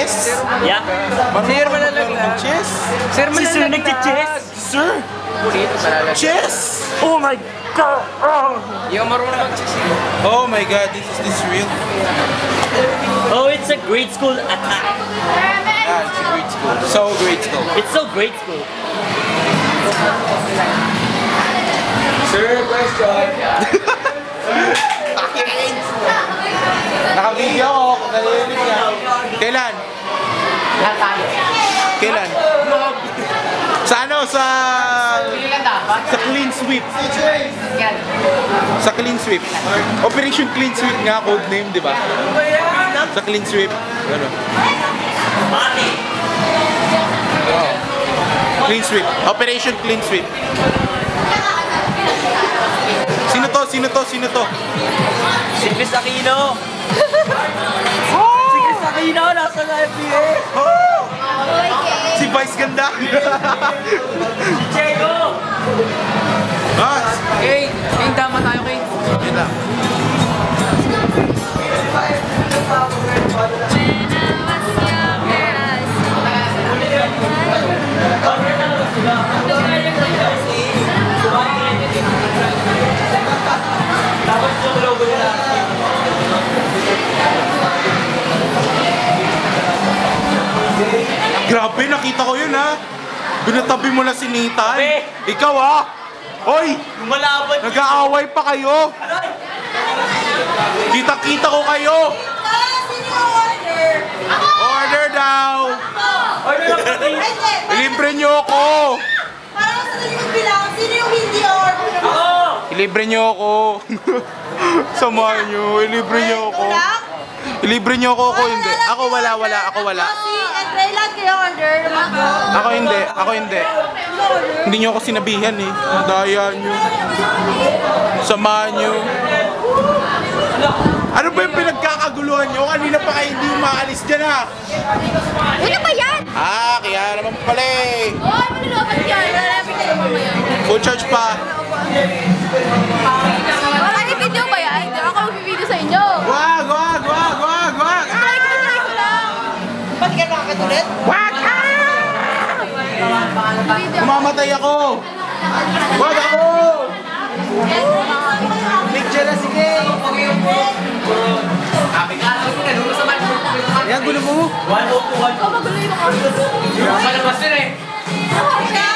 Chess? Yeah. Sir, malalag. Chess? Sir, nag-chess? Sir? Chess? Oh my God! Hindi ako marunong mag-chess. Oh my God, is this real? Oh, it's a grade school attack. Ah, it's a grade school. So grade school. It's so grade school. Sir, question. Naka-video ako kung nalilig niya. Kailan? Kailan? Sa ano? Sa clean sweep. Sa clean sweep. Operation clean sweep nga, code name, di ba? Sa clean sweep. Ano? Oh. Clean sweep. Operation clean sweep. Sino to? Sino to? Sino to? Si Chris Aquino! Si Chris Aquino! Nasa FBA! Oh! Si Vice Ganda! Si Diego! Ah! Okay, tama tayo, Kay. Yun lang. Grabe, nakita ko yun ha. Binatabi mo na si Nathan. Ikaw ha. Hoy! Lumalaban! Nag-aaway pa kayo. Kita-kita ko kayo. Order daw. Order lang kami! Ilibre nyo ako. Parang sa yung bilang, sino yung hindi order? Ako! Ilibre nyo ako. Samahan nyo. Ilibre nyo ako. Ilibre nyo ako. Ako hindi. Ako wala. Ako wala. Si Andre lang kayo order. Ako hindi. Ako hindi. Hindi nyo ako sinabihan eh. Daya nyo. Samahan nyo. Ano ba yung pinagkakaguluhan nyo? Kanina pa kayo hindi umaalis dyan ha. Ano ba yan? Ah, kaya naman pala eh. Oy, manilobat yan. Lalapit kayo mamaya. Full charge pa. Wala yung video ba yan? Hindi ako mag-video sa inyo. Wag! Try ko lang. Ba't ka nakakatulit? Wag! Kumamatay ako! Wag ako! Picture na sige! Yan, gulo mo! 102. Ikaw magulo yung mga. Malabas yun eh. Kaya,